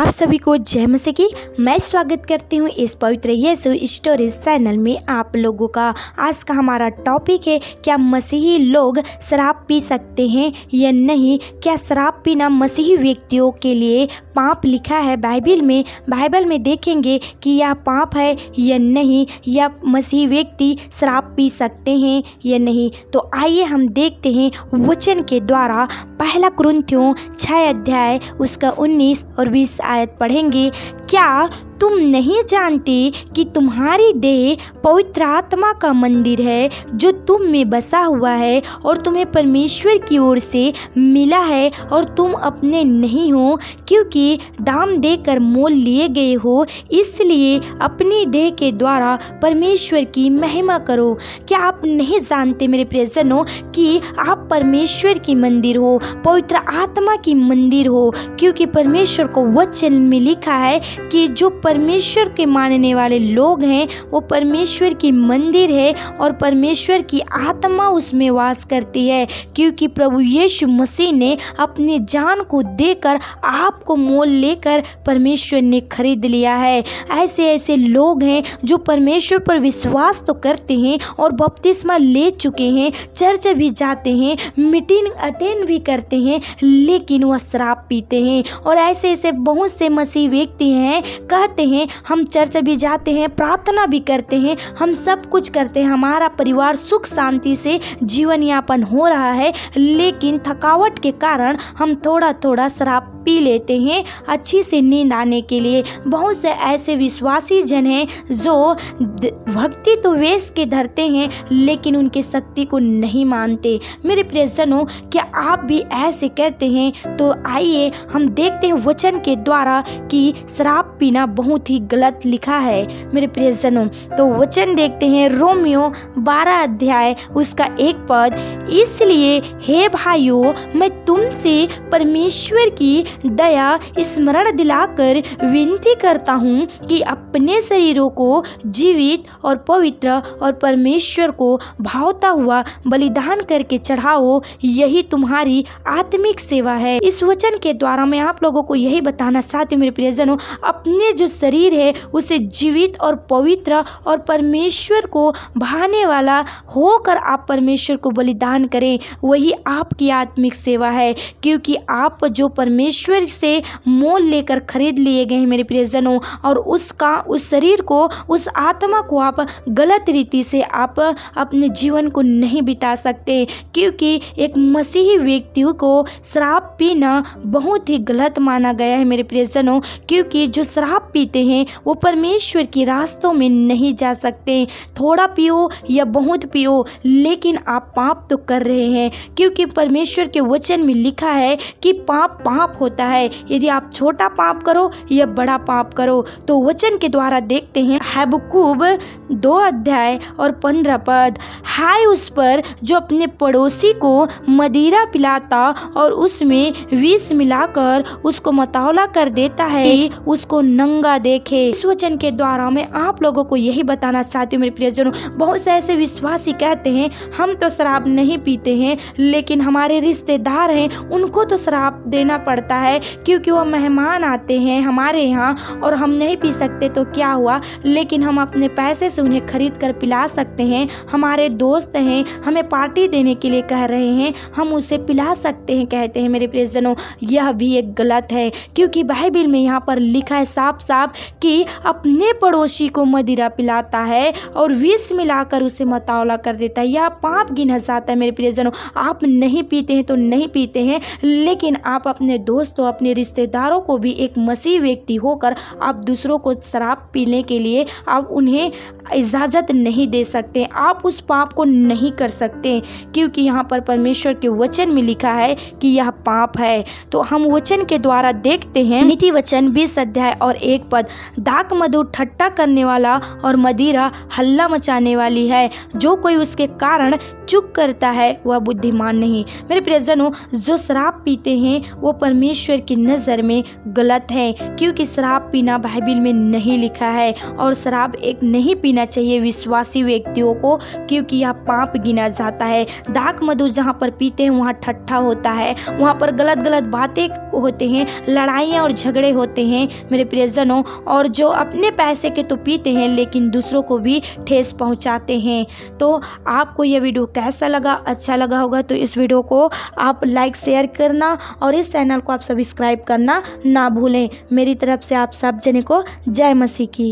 आप सभी को जय मसीह की। मैं स्वागत करती हूँ इस पवित्र यीशु स्टोरीज चैनल में आप लोगों का। आज का हमारा टॉपिक है, क्या मसीही लोग शराब पी सकते हैं या नहीं। क्या शराब पीना मसीही व्यक्तियों के लिए पाप लिखा है बाइबल में देखेंगे कि यह पाप है या नहीं, या मसीही व्यक्ति शराब पी सकते हैं या नहीं। तो आइए हम देखते हैं वचन के द्वारा। पहला कुरिन्थियों 6 अध्याय उसका 19 और 20 आयत पढ़ेंगे। क्या तुम नहीं जानते कि तुम्हारी देह पवित्र आत्मा का मंदिर है जो तुम में बसा हुआ है और तुम्हें परमेश्वर की ओर से मिला है, और तुम अपने नहीं हो क्योंकि दाम देकर मोल लिए गए हो। इसलिए अपनी देह के द्वारा परमेश्वर की महिमा करो। क्या आप नहीं जानते मेरे प्रियजनों कि आप परमेश्वर की मंदिर हो, पवित्र आत्मा की मंदिर हो, क्योंकि परमेश्वर को वचन में लिखा है कि जो परमेश्वर के मानने वाले लोग हैं वो परमेश्वर की मंदिर है और परमेश्वर की आत्मा उसमें वास करती है, क्योंकि प्रभु यीशु मसीह ने अपनी जान को देकर आपको मोल लेकर परमेश्वर ने खरीद लिया है। ऐसे लोग हैं जो परमेश्वर पर विश्वास तो करते हैं और बपतिस्मा ले चुके हैं, चर्च भी जाते हैं, मीटिंग अटेंड भी करते हैं, लेकिन वह शराब पीते हैं। और ऐसे बहुत से मसीह व्यक्ति हैं, कहते हैं हम चर्च भी जाते हैं, प्रार्थना भी करते हैं, हम सब कुछ करते हैं, हमारा परिवार सुख शांति से जीवन यापन हो रहा है, लेकिन थकावट के कारण हम थोड़ा शराब पी लेते हैं अच्छी से नींद आने के लिए। बहुत से ऐसे विश्वासी जन हैं जो भक्ति तो वेश के धरते हैं लेकिन उनकी शक्ति को नहीं मानते। मेरे प्रियजनों, क्या आप भी ऐसे कहते हैं? तो आइए हम देखते हैं वचन के द्वारा कि शराब पीना बहुत ही गलत लिखा है। मेरे प्रियजनों, तो वचन देखते हैं रोमियो 12 अध्याय उसका 1 पद। इसलिए हे भाइयों, मैं तुमसे परमेश्वर की दया स्मरण दिलाकर विनती करता हूँ कि अपने शरीरों को जीवित और पवित्र और परमेश्वर को भावता हुआ बलिदान करके चढ़ाओ, यही तुम्हारी आत्मिक सेवा है। इस वचन के द्वारा मैं आप लोगों को यही बताना चाहती हूँ मेरे प्रियजनों, अपने जो शरीर है उसे जीवित और पवित्र और परमेश्वर को भाने वाला होकर आप परमेश्वर को बलिदान करें, वही आपकी आत्मिक सेवा है, क्योंकि आप जो परमेश्वर से मोल लेकर खरीद लिए गए हैं मेरे प्रियजनों, और उस शरीर को, उस आत्मा को आप गलत रीति से आप अपने जीवन को नहीं बिता सकते, क्योंकि एक मसीही व्यक्ति को शराब पीना बहुत ही गलत माना गया है मेरे प्रियजनों, क्योंकि जो शराब पीते हैं वो परमेश्वर के रास्तों में नहीं जा सकते। थोड़ा पियो या बहुत पियो, लेकिन आप पाप तो कर रहे हैं, क्योंकि परमेश्वर के वचन में लिखा है कि पाप होता है, यदि आप छोटा पाप करो या बड़ा पाप करो। तो वचन के द्वारा देखते हैं हबक्कूक 2 अध्याय और 15 पद। हाय उस पर जो अपने पड़ोसी को मदिरा पिलाता और उसमें विष मिलाकर उसको मतौला कर देता है, उसको नंगा देखे। इस वचन के द्वारा मैं आप लोगों को यही बताना चाहती हूँ मेरे प्रियजनों, बहुत से ऐसे विश्वासी कहते हैं हम तो शराब नहीं पीते हैं, लेकिन हमारे रिश्तेदार हैं उनको तो शराब देना पड़ता है, क्योंकि वो मेहमान आते हैं हमारे यहाँ और हम नहीं पी सकते तो क्या हुआ, लेकिन हम अपने पैसे से उन्हें खरीद कर पिला सकते हैं। हमारे दोस्त हैं, हमें पार्टी देने के लिए कह रहे हैं, हम उसे पिला सकते हैं, कहते हैं मेरे प्रियजनों। यह भी एक गलत है, क्योंकि बाइबल में यहाँ पर लिखा है साफ कि अपने पड़ोसी को मदिरा पिलाता है और विष मिलाकर उसे मतौला कर देता है, यह पाप गिना जाता है मेरे प्रियजनों। आप नहीं पीते हैं तो नहीं पीते हैं, लेकिन आप अपने दोस्तों, अपने रिश्तेदारों को भी एक मसीह व्यक्ति होकर आप दूसरों को शराब पीने के लिए आप उन्हें इजाजत नहीं दे सकते, आप उस पाप को नहीं कर सकते, क्योंकि यहाँ पर परमेश्वर के वचन में लिखा है कि यह पाप है। तो हम वचन के द्वारा देखते हैं नीति वचन 20 अध्याय और 1 विपद। दाक मधु ठट्टा करने वाला और मदिरा हल्ला मचाने वाली है। जो कोई उसके कारण चुप करता है वह बुद्धिमान नहीं। मेरे प्रियजनों, जो शराब पीते हैं वो परमेश्वर की नज़र में गलत है, क्योंकि शराब पीना बाइबल में नहीं लिखा है और शराब एक नहीं पीना चाहिए विश्वासी व्यक्तियों को, क्योंकि यह पाप गिना जाता है। दाक मधु जहाँ पर पीते हैं वहाँ ठट्ठा होता है, वहाँ पर गलत गलत बातें होते हैं, लड़ाइयाँ और झगड़े होते हैं मेरे प्रियजनों। और जो अपने पैसे के तो पीते हैं लेकिन दूसरों को भी ठेस पहुँचाते हैं। तो आपको यह वीडियो कैसा लगा? अच्छा लगा होगा तो इस वीडियो को आप लाइक शेयर करना और इस चैनल को आप सब्सक्राइब करना ना भूलें। मेरी तरफ से आप सब जने को जय मसीह की।